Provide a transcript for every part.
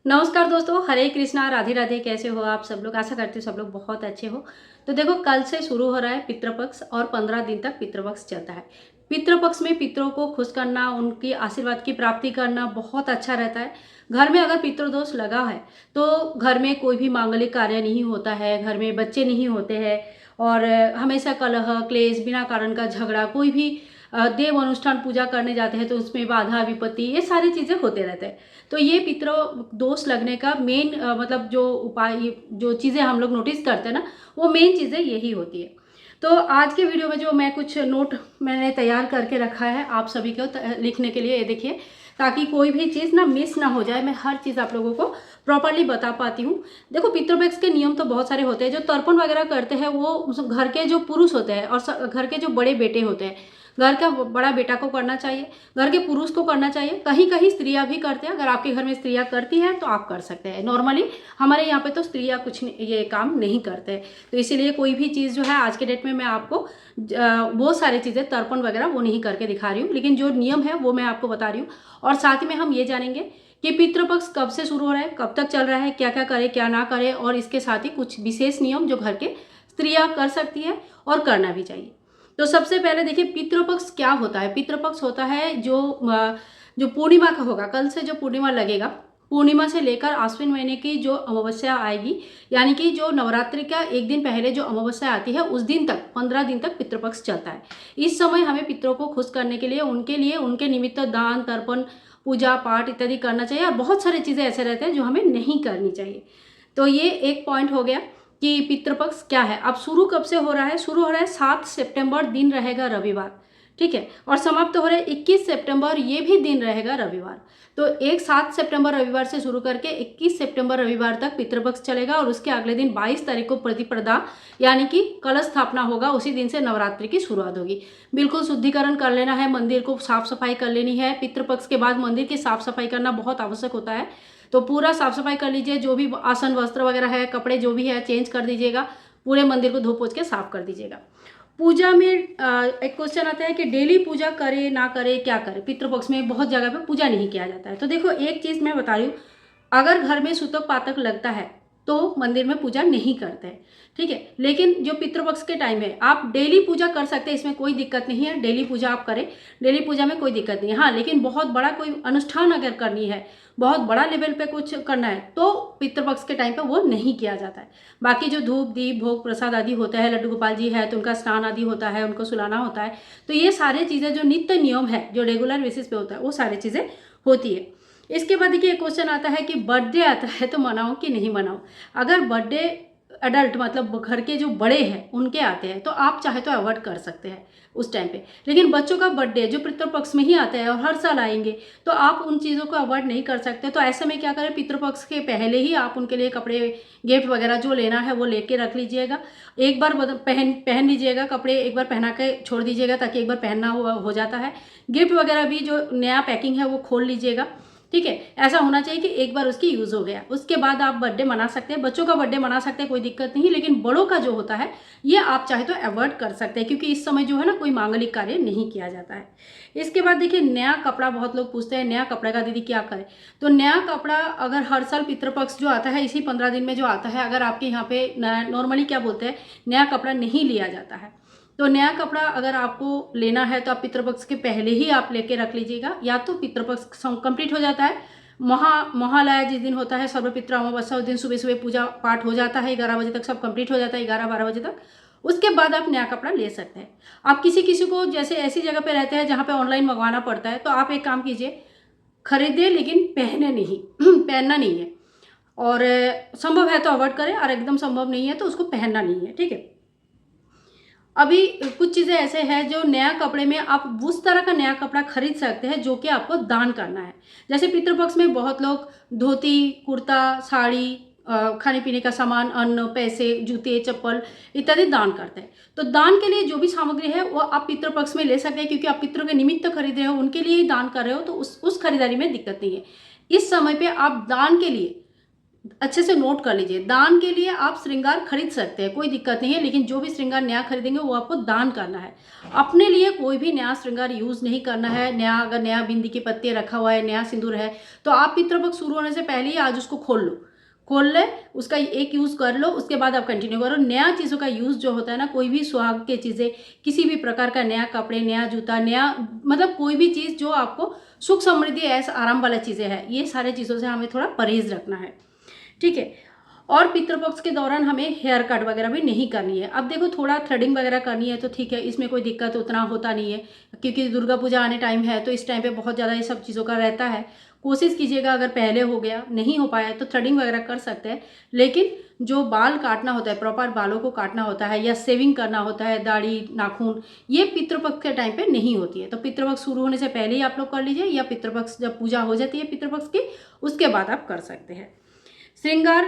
नमस्कार दोस्तों, हरे कृष्णा, राधे राधे। कैसे हो आप सब लोग? आशा करती हूँ सब लोग बहुत अच्छे हो। तो देखो, कल से शुरू हो रहा है पितृपक्ष और 15 दिन तक पितृपक्ष चलता है। पितृपक्ष में पितरों को खुश करना, उनकी आशीर्वाद की प्राप्ति करना बहुत अच्छा रहता है। घर में अगर पितृदोष लगा है तो घर में कोई भी मांगलिक कार्य नहीं होता है, घर में बच्चे नहीं होते हैं और हमेशा कलह क्लेश, बिना कारण का झगड़ा, कोई भी देव अनुष्ठान पूजा करने जाते हैं तो उसमें बाधा विपत्ति, ये सारी चीज़ें होते रहते हैं। तो ये पितृ दोष लगने का मेन मतलब जो उपाय, जो चीज़ें हम लोग नोटिस करते हैं ना, वो मेन चीज़ें यही होती है। तो आज के वीडियो में जो मैं कुछ नोट मैंने तैयार करके रखा है आप सभी को लिखने के लिए, ये देखिए, ताकि कोई भी चीज़ ना मिस ना हो जाए। मैं हर चीज़ आप लोगों को प्रॉपरली बता पाती हूँ। देखो, पितृपक्ष के नियम तो बहुत सारे होते हैं। जो तर्पण वगैरह करते हैं वो घर के जो पुरुष होते हैं और घर के जो बड़े बेटे होते हैं, घर का बड़ा बेटा को करना चाहिए, घर के पुरुष को करना चाहिए। कहीं कहीं स्त्रियां भी करते हैं। अगर आपके घर में स्त्रियां करती हैं तो आप कर सकते हैं। नॉर्मली हमारे यहाँ पे तो स्त्रियां कुछ ये काम नहीं करते। तो इसीलिए कोई भी चीज़ जो है आज के डेट में मैं आपको वो सारी चीज़ें तर्पण वगैरह वो नहीं करके दिखा रही हूँ, लेकिन जो नियम है वो मैं आपको बता रही हूँ। और साथ में हम ये जानेंगे कि पितृपक्ष कब से शुरू हो रहा है, कब तक चल रहा है, क्या क्या करे क्या ना करे, और इसके साथ ही कुछ विशेष नियम जो घर के स्त्रियां कर सकती है और करना भी चाहिए। तो सबसे पहले देखिए, पितृपक्ष क्या होता है। पितृपक्ष होता है जो पूर्णिमा का होगा, कल से जो पूर्णिमा लगेगा, पूर्णिमा से लेकर आश्विन महीने की जो अमावस्या आएगी, यानी कि जो नवरात्रि का एक दिन पहले जो अमावस्या आती है उस दिन तक 15 दिन तक पितृपक्ष चलता है। इस समय हमें पितरों को खुश करने के लिए उनके निमित्त दान तर्पण पूजा पाठ इत्यादि करना चाहिए। और बहुत सारी चीज़ें ऐसे रहते हैं जो हमें नहीं करनी चाहिए। तो ये एक पॉइंट हो गया कि पितृपक्ष क्या है। अब शुरू कब से हो रहा है? शुरू हो रहा है 7 सितंबर, दिन रहेगा रविवार, ठीक है। और समाप्त हो रहा है 21 सितंबर, ये भी दिन रहेगा रविवार। तो 7 सितंबर रविवार से शुरू करके 21 सितंबर रविवार तक पितृपक्ष चलेगा। और उसके अगले दिन 22 तारीख को प्रतिपदा यानी कि कलश स्थापना होगा। उसी दिन से नवरात्रि की शुरुआत होगी। बिल्कुल शुद्धिकरण कर लेना है, मंदिर को साफ सफाई कर लेनी है। पितृपक्ष के बाद मंदिर की साफ सफाई करना बहुत आवश्यक होता है। तो पूरा साफ सफाई कर लीजिए। जो भी आसन वस्त्र वगैरह है, कपड़े जो भी है चेंज कर दीजिएगा। पूरे मंदिर को धो पोछ के साफ कर दीजिएगा। पूजा में एक क्वेश्चन आता है कि डेली पूजा करे ना करे, क्या करे। पितृपक्ष में बहुत जगह पे पूजा नहीं किया जाता है। तो देखो, एक चीज़ मैं बता रही हूँ, अगर घर में सूतक पातक लगता है तो मंदिर में पूजा नहीं करते हैं, ठीक है। लेकिन जो पितृपक्ष के टाइम है आप डेली पूजा कर सकते हैं, इसमें कोई दिक्कत नहीं है। डेली पूजा आप करें, डेली पूजा में कोई दिक्कत नहीं है। हाँ, लेकिन बहुत बड़ा कोई अनुष्ठान अगर करनी है, बहुत बड़ा लेवल पे कुछ करना है, तो पितृपक्ष के टाइम पे वो नहीं किया जाता है। बाकी जो धूप दीप भोग प्रसाद आदि होता है, लड्डू गोपाल जी है तो उनका स्नान आदि होता है, उनको सुलाना होता है। तो ये सारी चीज़ें जो नित्य नियम है, जो रेगुलर बेसिस पे होता है, वो सारी चीज़ें होती है। इसके बाद देखिए, क्वेश्चन आता है कि बर्थडे आता है तो मनाओ कि नहीं मनाओ। अगर बर्थडे अडल्ट मतलब घर के जो बड़े हैं उनके आते हैं तो आप चाहे तो अवॉइड कर सकते हैं उस टाइम पे। लेकिन बच्चों का बर्थडे जो पितृपक्ष में ही आता है और हर साल आएंगे, तो आप उन चीज़ों को अवॉइड नहीं कर सकते। तो ऐसे में क्या करें, पितृपक्ष के पहले ही आप उनके लिए कपड़े गिफ्ट वगैरह जो लेना है वो लेके रख लीजिएगा। एक बार पहन लीजिएगा कपड़े, एक बार पहना के छोड़ दीजिएगा, ताकि एक बार पहनना हो जाता है। गिफ्ट वगैरह भी जो नया पैकिंग है वो खोल लीजिएगा, ठीक है। ऐसा होना चाहिए कि एक बार उसकी यूज़ हो गया, उसके बाद आप बर्थडे मना सकते हैं। बच्चों का बर्थडे मना सकते हैं, कोई दिक्कत नहीं। लेकिन बड़ों का जो होता है ये आप चाहे तो अवॉइड कर सकते हैं, क्योंकि इस समय जो है ना कोई मांगलिक कार्य नहीं किया जाता है। इसके बाद देखिए, नया कपड़ा, बहुत लोग पूछते हैं नया कपड़े का दीदी क्या करें। तो नया कपड़ा अगर हर साल पितृपक्ष जो आता है इसी 15 दिन में जो आता है, अगर आपके यहाँ पे नॉर्मली क्या बोलते हैं, नया कपड़ा नहीं लिया जाता है, तो नया कपड़ा अगर आपको लेना है तो आप पितृपक्ष के पहले ही आप लेके रख लीजिएगा। या तो पितृपक्ष कंप्लीट हो जाता है, महालया जिस दिन होता है, सर्वपितृ अमावस्या, उस दिन सुबह सुबह पूजा पाठ हो जाता है, 11 बजे तक सब कंप्लीट हो जाता है, 11-12 बजे तक। उसके बाद आप नया कपड़ा ले सकते हैं। आप किसी किसी को जैसे ऐसी जगह पे रहते हैं जहाँ पे ऑनलाइन मंगवाना पड़ता है, तो आप एक काम कीजिए, खरीदे लेकिन पहने नहीं पहनना नहीं है। और संभव है तो अवॉइड करें, और एकदम संभव नहीं है तो उसको पहनना नहीं है, ठीक है। अभी कुछ चीज़ें ऐसे हैं जो नया कपड़े में आप उस तरह का नया कपड़ा खरीद सकते हैं जो कि आपको दान करना है। जैसे पितृपक्ष में बहुत लोग धोती कुर्ता साड़ी, खाने पीने का सामान, अन्न, पैसे, जूते चप्पल इत्यादि दान करते हैं। तो दान के लिए जो भी सामग्री है वो आप पितृपक्ष में ले सकते हैं, क्योंकि आप पितरों के निमित्त खरीद रहे हो, उनके लिए ही दान कर रहे हो, तो उस खरीदारी में दिक्कत नहीं है। इस समय पे आप दान के लिए अच्छे से नोट कर लीजिए। दान के लिए आप श्रृंगार खरीद सकते हैं, कोई दिक्कत नहीं है, लेकिन जो भी श्रृंगार नया खरीदेंगे वो आपको दान करना है। अपने लिए कोई भी नया श्रृंगार यूज़ नहीं करना है। अगर नया बिंदी के पत्ते रखा हुआ है, नया सिंदूर है, तो आप पितृपक्ष शुरू होने से पहले ही आज उसको खोल ले, उसका एक यूज़ कर लो, उसके बाद आप कंटिन्यू करो। नया चीज़ों का यूज़ जो होता है ना, कोई भी सुहाग के चीज़ें, किसी भी प्रकार का नया कपड़े, नया जूता, नया मतलब कोई भी चीज़ जो आपको सुख समृद्धि ऐसा आराम वाला चीज़ें हैं, ये सारे चीज़ों से हमें थोड़ा परहेज रखना है, ठीक है। और पितृपक्ष के दौरान हमें हेयर कट वगैरह भी नहीं करनी है। अब देखो थोड़ा थ्रेडिंग वगैरह करनी है तो ठीक है, इसमें कोई दिक्कत उतना होता नहीं है, क्योंकि दुर्गा पूजा आने टाइम है तो इस टाइम पे बहुत ज़्यादा ये सब चीज़ों का रहता है। कोशिश कीजिएगा, अगर पहले हो गया नहीं हो पाया तो थ्रेडिंग वगैरह कर सकते हैं, लेकिन जो बाल काटना होता है, प्रॉपर बालों को काटना होता है या सेविंग करना होता है, दाढ़ी नाखून, ये पितृपक्ष के टाइम पे नहीं होती है। तो पितृपक्ष शुरू होने से पहले ही आप लोग कर लीजिए, या पितृपक्ष जब पूजा हो जाती है पितृपक्ष की, उसके बाद आप कर सकते हैं। श्रृंगार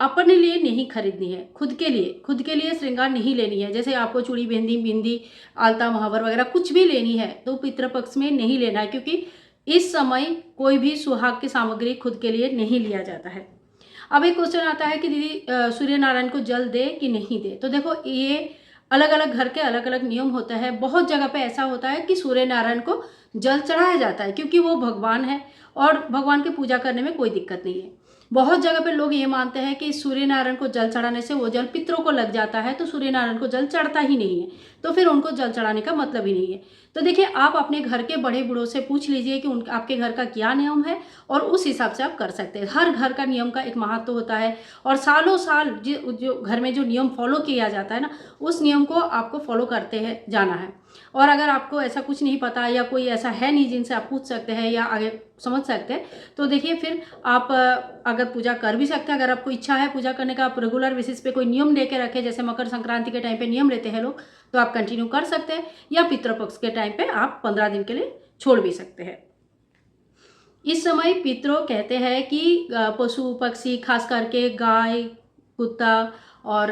अपने लिए नहीं खरीदनी है, खुद के लिए श्रृंगार नहीं लेनी है। जैसे आपको चूड़ी, बिंदी, आलता, महावर वगैरह कुछ भी लेनी है तो पितृपक्ष में नहीं लेना है, क्योंकि इस समय कोई भी सुहाग की सामग्री खुद के लिए नहीं लिया जाता है। अब एक क्वेश्चन आता है कि दीदी सूर्य नारायण को जल दे कि नहीं दे। तो देखो ये अलग अलग घर के अलग अलग नियम होता है। बहुत जगह पे ऐसा होता है कि सूर्य नारायण को जल चढ़ाया जाता है, क्योंकि वो भगवान है और भगवान की पूजा करने में कोई दिक्कत नहीं है। बहुत जगह पे लोग ये मानते हैं कि सूर्य नारायण को जल चढ़ाने से वो जल पितरों को लग जाता है, तो सूर्य नारायण को जल चढ़ता ही नहीं है, तो फिर उनको जल चढ़ाने का मतलब ही नहीं है। तो देखिए, आप अपने घर के बड़े बूढ़ों से पूछ लीजिए कि आपके घर का क्या नियम है, और उस हिसाब से आप कर सकते हैं। हर घर का नियम का एक महत्व होता है, और सालों साल जो घर में जो नियम फॉलो किया जाता है ना, उस नियम को आपको फॉलो करते हैं जाना है। और अगर आपको ऐसा कुछ नहीं पता या कोई ऐसा है नहीं जिनसे आप पूछ सकते हैं या आगे समझ सकते हैं, तो देखिए फिर आप अगर पूजा कर भी सकते हैं। अगर आपको इच्छा है पूजा करने का, आप रेगुलर बेसिस पे कोई नियम लेके रखें, जैसे मकर संक्रांति के टाइम पे नियम लेते हैं लोग, तो आप कंटिन्यू कर सकते हैं, या पितृपक्ष के टाइम पे आप 15 दिन के लिए छोड़ भी सकते हैं। इस समय पितरों कहते हैं कि पशु पक्षी, खास करके गाय, कुत्ता और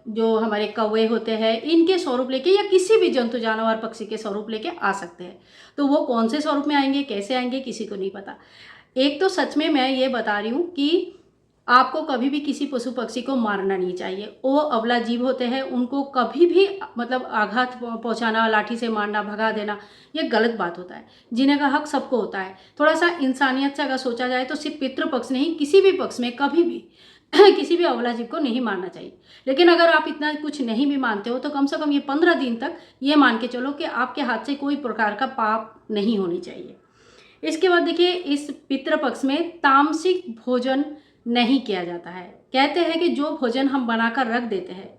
जो हमारे कौवे होते हैं, इनके स्वरूप लेके या किसी भी जंतु, जानवर, पक्षी के स्वरूप लेके आ सकते हैं। तो वो कौन से स्वरूप में आएंगे, कैसे आएंगे, किसी को नहीं पता। एक तो सच में मैं ये बता रही हूँ कि आपको कभी भी किसी पशु पक्षी को मारना नहीं चाहिए। वो अबला जीव होते हैं, उनको कभी भी मतलब आघात पहुंचाना, लाठी से मारना, भगा देना, ये गलत बात होता है। जीने का हक सबको होता है। थोड़ा सा इंसानियत से अगर सोचा जाए तो सिर्फ पितृपक्ष नहीं, किसी भी पक्ष में कभी भी किसी भी अबला जीव को नहीं मारना चाहिए। लेकिन अगर आप इतना कुछ नहीं भी मानते हो तो कम से कम ये 15 दिन तक ये मान के चलो कि आपके हाथ से कोई प्रकार का पाप नहीं होनी चाहिए। इसके बाद देखिए, इस पितृपक्ष में तामसिक भोजन नहीं किया जाता है। कहते हैं कि जो भोजन हम बनाकर रख देते हैं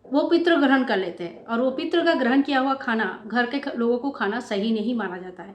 वो पितृ ग्रहण कर लेते हैं, और वो पितृ का ग्रहण किया हुआ खाना घर के लोगों को खाना सही नहीं माना जाता है।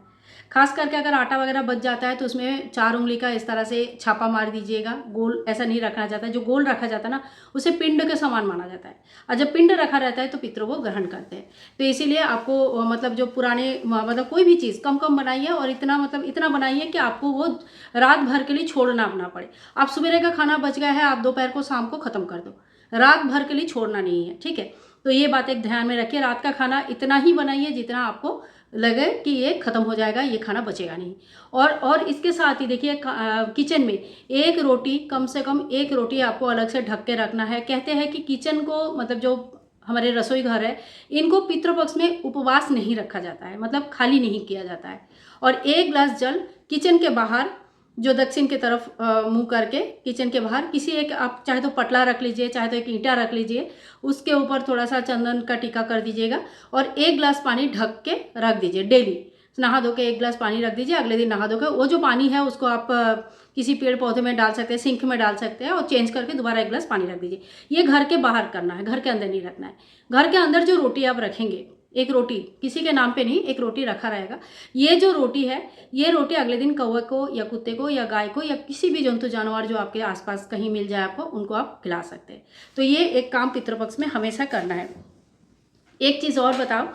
खास करके अगर आटा वगैरह बच जाता है तो उसमें 4 उंगली का इस तरह से छापा मार दीजिएगा। गोल ऐसा नहीं रखना चाहता है, जो गोल रखा जाता है ना उसे पिंड के समान माना जाता है, और जब पिंड रखा रहता है तो पितरों को ग्रहण करते हैं। तो इसीलिए आपको मतलब जो पुराने मतलब कोई भी चीज़ कम कम बनाइए, और इतना बनाइए कि आपको वो रात भर के लिए छोड़ना ना पड़े। आप सुबह का खाना बच गया है, आप दोपहर को शाम को ख़त्म कर दो, रात भर के लिए छोड़ना नहीं है, ठीक है। तो ये बात एक ध्यान में रखिए, रात का खाना इतना ही बनाइए जितना आपको लगे कि ये ख़त्म हो जाएगा, ये खाना बचेगा नहीं। और इसके साथ ही देखिए, किचन में एक रोटी, कम से कम एक रोटी आपको अलग से ढक के रखना है। कहते हैं कि किचन को मतलब जो हमारे रसोई घर है, इनको पितृपक्ष में उपवास नहीं रखा जाता है, मतलब खाली नहीं किया जाता है। और 1 गिलास जल किचन के बाहर, जो दक्षिण की तरफ मुंह करके किचन के बाहर, किसी एक, आप चाहे तो पटला रख लीजिए, चाहे तो एक ईंटा रख लीजिए, उसके ऊपर थोड़ा सा चंदन का टीका कर दीजिएगा, और 1 गिलास पानी ढक के रख दीजिए। डेली नहा धो के 1 गिलास पानी रख दीजिए, अगले दिन नहा धो के वो जो पानी है उसको आप किसी पेड़ पौधे में डाल सकते हैं, सिंक में डाल सकते हैं, और चेंज करके दोबारा 1 गिलास पानी रख दीजिए। ये घर के बाहर करना है, घर के अंदर नहीं रखना है। घर के अंदर जो रोटी आप रखेंगे, एक रोटी किसी के नाम पे नहीं, एक रोटी रखा रहेगा। ये जो रोटी है, ये रोटी अगले दिन कौवे को या कुत्ते को या गाय को या किसी भी जंतु जानवर जो आपके आसपास कहीं मिल जाए आपको, उनको आप खिला सकते हैं। तो ये एक काम पितृपक्ष में हमेशा करना है। एक चीज़ और बताओ,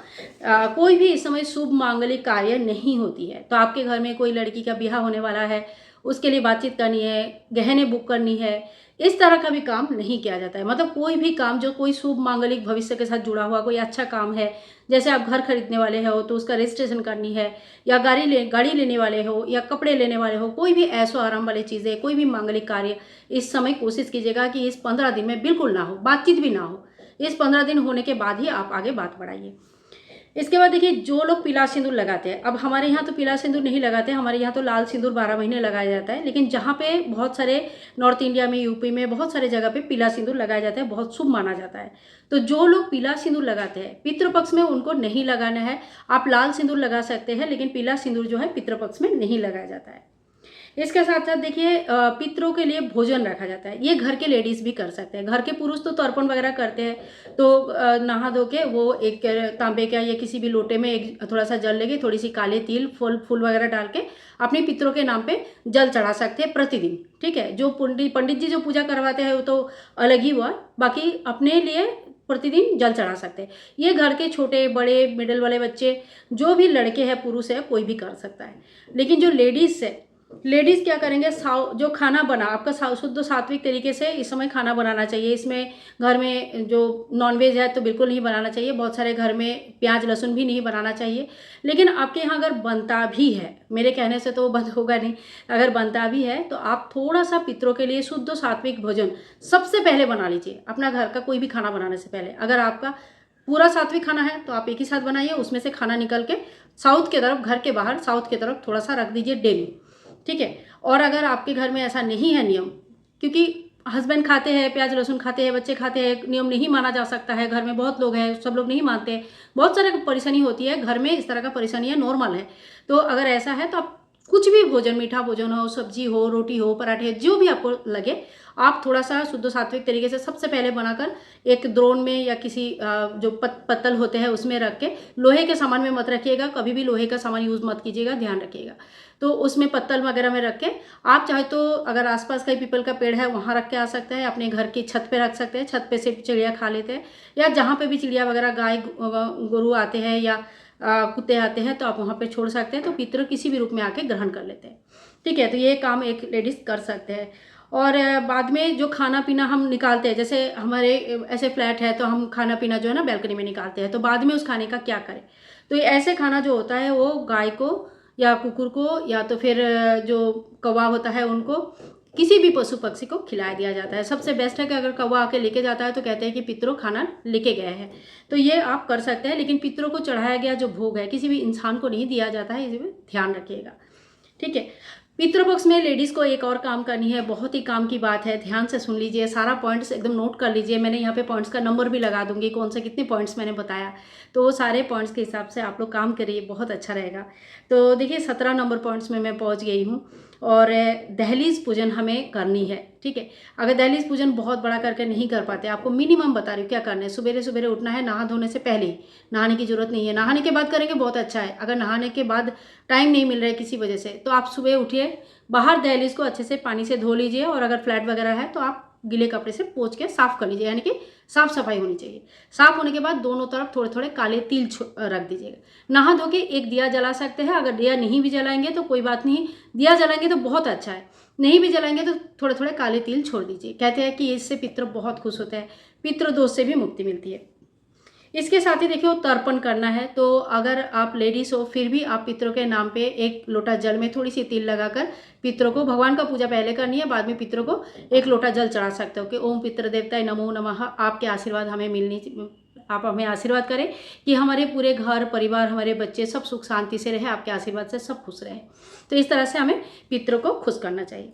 कोई भी इस समय शुभ मांगलिक कार्य नहीं होती है। तो आपके घर में कोई लड़की का ब्याह होने वाला है, उसके लिए बातचीत करनी है, गहने बुक करनी है, इस तरह का भी काम नहीं किया जाता है। मतलब कोई भी काम जो कोई शुभ मांगलिक भविष्य के साथ जुड़ा हुआ कोई अच्छा काम है, जैसे आप घर खरीदने वाले हो तो उसका रजिस्ट्रेशन करनी है, या गाड़ी लेने वाले हो, या कपड़े लेने वाले हो, कोई भी ऐशो आराम वाली चीज़ें, कोई भी मांगलिक कार्य, इस समय कोशिश कीजिएगा कि इस 15 दिन में बिल्कुल ना हो, बातचीत भी ना हो। इस 15 दिन होने के बाद ही आप आगे बात बढ़ाइए। इसके बाद देखिए, जो लोग पीला सिंदूर लगाते हैं, अब हमारे यहाँ तो पीला सिंदूर नहीं लगाते, हमारे यहाँ तो लाल सिंदूर 12 महीने लगाया जाता है। लेकिन जहाँ पे बहुत सारे नॉर्थ इंडिया में, यूपी में बहुत सारे जगह पे पीला सिंदूर लगाया जाता है, बहुत शुभ माना जाता है। तो जो लोग पीला सिंदूर लगाते हैं, पितृपक्ष में उनको नहीं लगाना है। आप लाल सिंदूर लगा सकते हैं, लेकिन पीला सिंदूर जो है पितृपक्ष में नहीं लगाया जाता है। इसके साथ साथ देखिए, पितरों के लिए भोजन रखा जाता है। ये घर के लेडीज भी कर सकते हैं। घर के पुरुष तो तर्पण वगैरह करते हैं, तो नहा धो के वो एक तांबे का या किसी भी लोटे में एक थोड़ा सा जल लेके, थोड़ी सी काले तिल फूल वगैरह डाल के अपने पितरों के नाम पे जल चढ़ा सकते हैं प्रतिदिन। ठीक है, जो पंडित जी जो पूजा करवाते हैं वो तो अलग ही हुआ, बाकी अपने लिए प्रतिदिन जल चढ़ा सकते हैं। ये घर के छोटे बड़े मिडिल वाले बच्चे, जो भी लड़के हैं पुरुष है, कोई भी कर सकता है। लेकिन जो लेडीज़ है, लेडीज़ क्या करेंगे, जो खाना बना आपका शुद्ध सात्विक तरीके से इस समय खाना बनाना चाहिए। इसमें घर में जो नॉनवेज है तो बिल्कुल नहीं बनाना चाहिए। बहुत सारे घर में प्याज लहसुन भी नहीं बनाना चाहिए। लेकिन आपके यहाँ अगर बनता भी है, मेरे कहने से तो वो बंद होगा नहीं, अगर बनता भी है तो आप थोड़ा सा पितरों के लिए शुद्ध सात्विक भोजन सबसे पहले बना लीजिए, अपना घर का कोई भी खाना बनाने से पहले। अगर आपका पूरा सात्विक खाना है तो आप एक ही साथ बनाइए, उसमें से खाना निकल के साउथ की तरफ, घर के बाहर साउथ की तरफ थोड़ा सा रख दीजिए डेली। ठीक है, और अगर आपके घर में ऐसा नहीं है नियम, क्योंकि हस्बैंड खाते हैं, प्याज लहसुन खाते हैं, बच्चे खाते हैं, नियम नहीं माना जा सकता है, घर में बहुत लोग हैं, सब लोग नहीं मानते, बहुत सारे परेशानी होती है घर में, इस तरह का परेशानी है, नॉर्मल है। तो अगर ऐसा है तो आप कुछ भी भोजन, मीठा भोजन हो, सब्जी हो, रोटी हो, पराठे, जो भी आपको लगे, आप थोड़ा सा शुद्ध सात्विक तरीके से सबसे पहले बनाकर एक द्रोण में या किसी जो पत्तल होते हैं उसमें रख के, लोहे के सामान में मत रखिएगा, कभी भी लोहे का सामान यूज़ मत कीजिएगा, ध्यान रखिएगा। तो उसमें पत्तल वगैरह में रख के, आप चाहे तो अगर आसपास कहीं पीपल का पेड़ है वहाँ रख के आ सकते हैं, अपने घर की छत पे रख सकते हैं, छत पे से चिड़िया खा लेते हैं, या जहाँ पे भी चिड़िया वगैरह गाय गोरू आते हैं या कुत्ते आते हैं तो आप वहाँ पे छोड़ सकते हैं, तो पितर किसी भी रूप में आके ग्रहण कर लेते हैं। ठीक है, तो ये काम एक लेडीज़ कर सकते हैं। और बाद में जो खाना पीना हम निकालते हैं, जैसे हमारे ऐसे फ्लैट है तो हम खाना पीना जो है ना बैल्कनी में निकालते हैं, तो बाद में उस खाने का क्या करें। तो ये ऐसे खाना जो होता है वो गाय को या कुकुर को या तो फिर जो कौवा होता है उनको, किसी भी पशु पक्षी को खिला दिया जाता है। सबसे बेस्ट है कि अगर कौवा आके लेके जाता है तो कहते हैं कि पितरों खाना लेके गए हैं, तो ये आप कर सकते हैं। लेकिन पितरों को चढ़ाया गया जो भोग है किसी भी इंसान को नहीं दिया जाता है, इसमें ध्यान रखिएगा। ठीक है, पितृपक्ष में लेडीज़ को एक और काम करनी है, बहुत ही काम की बात है, ध्यान से सुन लीजिए, सारा पॉइंट्स एकदम नोट कर लीजिए। मैंने यहाँ पे पॉइंट्स का नंबर भी लगा दूंगी, कौन से कितने पॉइंट्स मैंने बताया, तो वो सारे पॉइंट्स के हिसाब से आप लोग काम करिए, बहुत अच्छा रहेगा। तो देखिए 17 नंबर पॉइंट्स में मैं पहुँच गई हूँ। और दहलीज पूजन हमें करनी है। ठीक है, अगर दहलीज पूजन बहुत बड़ा करके नहीं कर पाते, आपको मिनिमम बता रही हूँ क्या करना है। सुबेरे सुबेरे उठना है, नहा धोने से पहले ही, नहाने की जरूरत नहीं है, नहाने के बाद करेंगे बहुत अच्छा है। अगर नहाने के बाद टाइम नहीं मिल रहा है किसी वजह से, तो आप सुबह उठिए, बाहर दहलीज को अच्छे से पानी से धो लीजिए, और अगर फ्लैट वगैरह है तो आप गीले कपड़े से पोंछ के साफ कर लीजिए, यानी कि साफ सफाई होनी चाहिए। साफ होने के बाद दोनों तरफ थोड़े थोड़े काले तिल रख दीजिएगा। नहा धो के एक दिया जला सकते हैं, अगर दिया नहीं भी जलाएंगे तो कोई बात नहीं, दिया जलाएंगे तो बहुत अच्छा है, नहीं भी जलाएंगे तो थोड़े थोड़े काले तिल छोड़ दीजिए। कहते हैं कि इससे पितृ बहुत खुश होते हैं, पितृ दोष से भी मुक्ति मिलती है। इसके साथ ही देखिए तर्पण करना है, तो अगर आप लेडीज़ हो फिर भी आप पितरों के नाम पे एक लोटा जल में थोड़ी सी तिल लगाकर पितरों को, भगवान का पूजा पहले करनी है, बाद में पितरों को एक लोटा जल चढ़ा सकते हो कि ओम पितृ देवताय नमो नमः, आपके आशीर्वाद हमें आप हमें आशीर्वाद करें कि हमारे पूरे घर परिवार, हमारे बच्चे सब सुख शांति से रहे, आपके आशीर्वाद से सब खुश रहे। तो इस तरह से हमें पितरों को खुश करना चाहिए।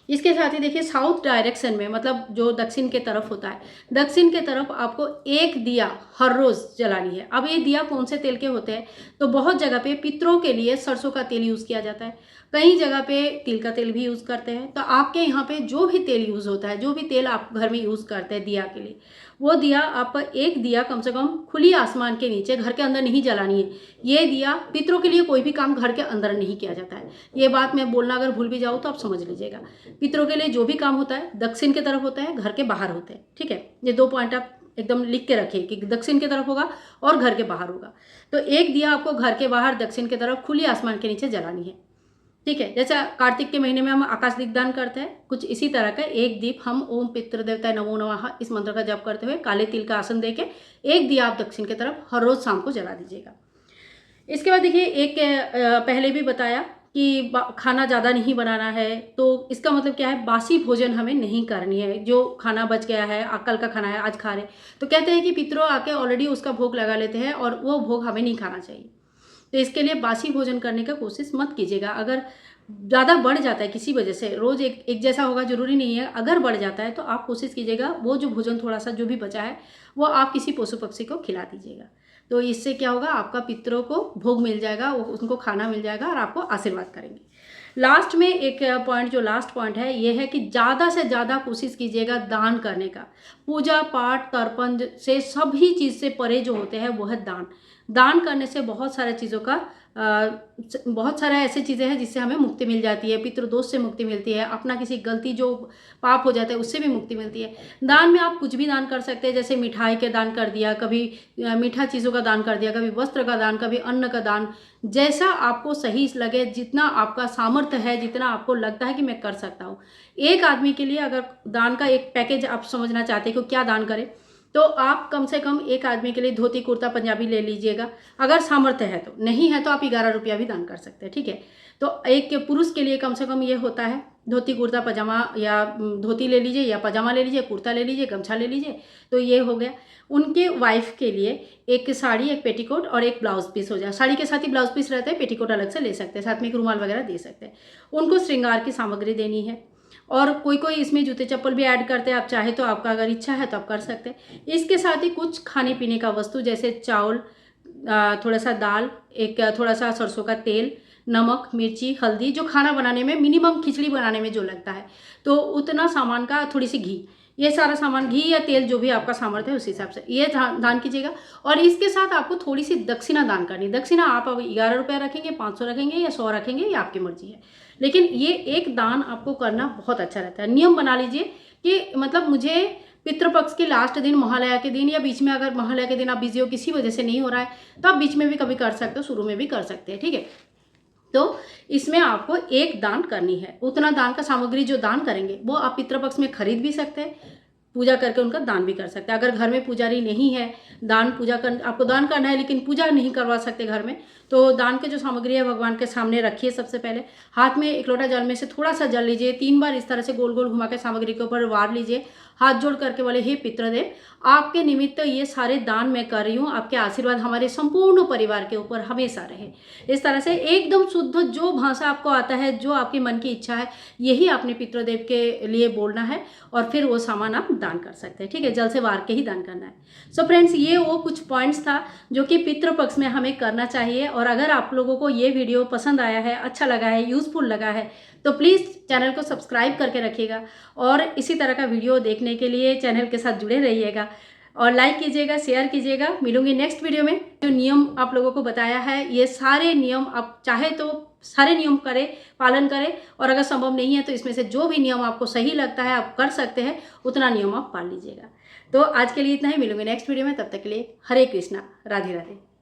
इसके साथ ही देखिए साउथ डायरेक्शन में, मतलब जो दक्षिण के तरफ होता है, दक्षिण के तरफ आपको एक दिया हर रोज़ जलानी है। अब ये दिया कौन से तेल के होते हैं, तो बहुत जगह पे पितरों के लिए सरसों का तेल यूज़ किया जाता है, कई जगह पे तिल का तेल भी यूज़ करते हैं। तो आपके यहाँ पे जो भी तेल यूज़ होता है, जो भी तेल आप घर में यूज़ करते हैं दिया के लिए, वो दिया आप एक दिया कम से कम खुली आसमान के नीचे, घर के अंदर नहीं जलानी है। ये दिया पितरों के लिए कोई भी काम घर के अंदर नहीं किया जाता है। ये बात मैं बोलना अगर भूल भी जाऊँ तो आप समझ लीजिएगा। पितरों के लिए जो भी काम होता है दक्षिण की तरफ होता है, घर के बाहर होते हैं। ठीक है, ये 2 पॉइंट आप एकदम लिख के रखिए कि दक्षिण की तरफ होगा और घर के बाहर होगा। तो एक दिया आपको घर के बाहर दक्षिण की तरफ खुली आसमान के नीचे जलानी है। ठीक है। जैसा कार्तिक के महीने में हम आकाश दीप दान करते हैं, कुछ इसी तरह का एक दीप हम ओम पितृ देवताय नमो नमः इस मंत्र का जप करते हुए काले तिल का आसन देके एक दिया आप दक्षिण की तरफ हर रोज शाम को जला दीजिएगा। इसके बाद देखिए, एक पहले भी बताया कि खाना ज़्यादा नहीं बनाना है, तो इसका मतलब क्या है, बासी भोजन हमें नहीं करनी है। जो खाना बच गया है, कल का खाना है आज खा रहे, तो कहते हैं कि पितरों आके ऑलरेडी उसका भोग लगा लेते हैं और वो भोग हमें नहीं खाना चाहिए। तो इसके लिए बासी भोजन करने का कोशिश मत कीजिएगा। अगर ज़्यादा बढ़ जाता है किसी वजह से, रोज़ एक जैसा होगा ज़रूरी नहीं है, अगर बढ़ जाता है तो आप कोशिश कीजिएगा वो जो भोजन थोड़ा सा जो भी बचा है वो आप किसी पशु पक्षी को खिला दीजिएगा। तो इससे क्या होगा, आपका पितरों को भोग मिल जाएगा, उनको खाना मिल जाएगा और आपको आशीर्वाद करेंगे। लास्ट में एक पॉइंट, जो लास्ट पॉइंट है ये है कि ज़्यादा से ज़्यादा कोशिश कीजिएगा दान करने का। पूजा पाठ तर्पण से सभी चीज़ से परे जो होते हैं वो है दान। दान करने से बहुत सारे चीज़ों का बहुत सारा ऐसे चीज़ें हैं जिससे हमें मुक्ति मिल जाती है। पितृदोष से मुक्ति मिलती है, अपना किसी गलती जो पाप हो जाता है उससे भी मुक्ति मिलती है। दान में आप कुछ भी दान कर सकते हैं, जैसे मिठाई के दान कर दिया, कभी मीठा चीज़ों का दान कर दिया, कभी वस्त्र का दान, कभी अन्न का दान, जैसा आपको सही लगे, जितना आपका सामर्थ्य है, जितना आपको लगता है कि मैं कर सकता हूँ। एक आदमी के लिए अगर दान का एक पैकेज आप समझना चाहते हैं कि क्या दान करें, तो आप कम से कम एक आदमी के लिए धोती कुर्ता पंजाबी ले लीजिएगा, अगर सामर्थ्य है तो। नहीं है तो आप 11 रुपया भी दान कर सकते हैं, ठीक है। तो एक पुरुष के लिए कम से कम ये होता है, धोती कुर्ता पजामा, या धोती ले लीजिए या पजामा ले लीजिए, कुर्ता ले लीजिए, गमछा ले लीजिए, तो ये हो गया। उनके वाइफ के लिए एक साड़ी, एक पेटीकोट और एक ब्लाउज पीस हो जाए। साड़ी के साथ ही ब्लाउज पीस रहता है, पेटीकोट अलग से ले सकते हैं, साथ में एक रुमाल वगैरह दे सकते हैं। उनको श्रृंगार की सामग्री देनी है, और कोई कोई इसमें जूते चप्पल भी ऐड करते हैं, आप चाहे तो, आपका अगर इच्छा है तो आप कर सकते हैं। इसके साथ ही कुछ खाने पीने का वस्तु, जैसे चावल, थोड़ा सा दाल, एक थोड़ा सा सरसों का तेल, नमक, मिर्ची, हल्दी, जो खाना बनाने में मिनिमम खिचड़ी बनाने में जो लगता है, तो उतना सामान का, थोड़ी सी घी, ये सारा सामान, घी या तेल जो भी आपका सामर्थ्य है उस हिसाब से ये दान कीजिएगा। और इसके साथ आपको थोड़ी सी दक्षिणा दान करनी। दक्षिणा आप 11 रुपया रखेंगे, 500 रखेंगे या 100 रखेंगे, ये आपकी मर्जी है, लेकिन ये एक दान आपको करना बहुत अच्छा रहता है। नियम बना लीजिए कि मतलब मुझे पितृपक्ष के लास्ट दिन, महालया के दिन, या बीच में, अगर महालया के दिन आप बिजी हो, किसी वजह से नहीं हो रहा है, तो आप बीच में भी कभी कर सकते हो, शुरू में भी कर सकते हैं, ठीक है। तो इसमें आपको एक दान करनी है। उतना दान का सामग्री जो दान करेंगे वो आप पितृपक्ष में खरीद भी सकते हैं, पूजा करके उनका दान भी कर सकते हैं। अगर घर में पुजारी नहीं है, आपको दान करना है लेकिन पूजा नहीं करवा सकते घर में, तो दान के जो सामग्री है भगवान के सामने रखिए। सबसे पहले हाथ में एक लोटा जल में से थोड़ा सा जल लीजिए, 3 बार इस तरह से गोल गोल घुमा के सामग्री के ऊपर वार लीजिए, हाथ जोड़ करके बोले, हे पितृदेव, आपके निमित्त ये सारे दान मैं कर रही हूँ, आपके आशीर्वाद हमारे संपूर्ण परिवार के ऊपर हमेशा रहे। इस तरह से एकदम शुद्ध जो भाषा आपको आता है, जो आपके मन की इच्छा है, यही आपने पितृदेव के लिए बोलना है, और फिर वो सामान आप दान कर सकते हैं, ठीक है। जल से वार के ही दान करना है। सो फ्रेंड्स, ये वो कुछ पॉइंट्स था जो कि पितृपक्ष में हमें करना चाहिए। और अगर आप लोगों को ये वीडियो पसंद आया है, अच्छा लगा है, यूज़फुल लगा है, तो प्लीज़ चैनल को सब्सक्राइब करके रखिएगा, और इसी तरह का वीडियो देखने के लिए चैनल के साथ जुड़े रहिएगा, और लाइक कीजिएगा, शेयर कीजिएगा। मिलूंगी नेक्स्ट वीडियो में। जो नियम आप लोगों को बताया है, ये सारे नियम आप चाहे तो सारे नियम करें, पालन करें, और अगर संभव नहीं है तो इसमें से जो भी नियम आपको सही लगता है आप कर सकते हैं, उतना नियम आप पाल लीजिएगा। तो आज के लिए इतना ही, मिलूंगी नेक्स्ट वीडियो में। तब तक के लिए हरे कृष्णा, राधे राधे।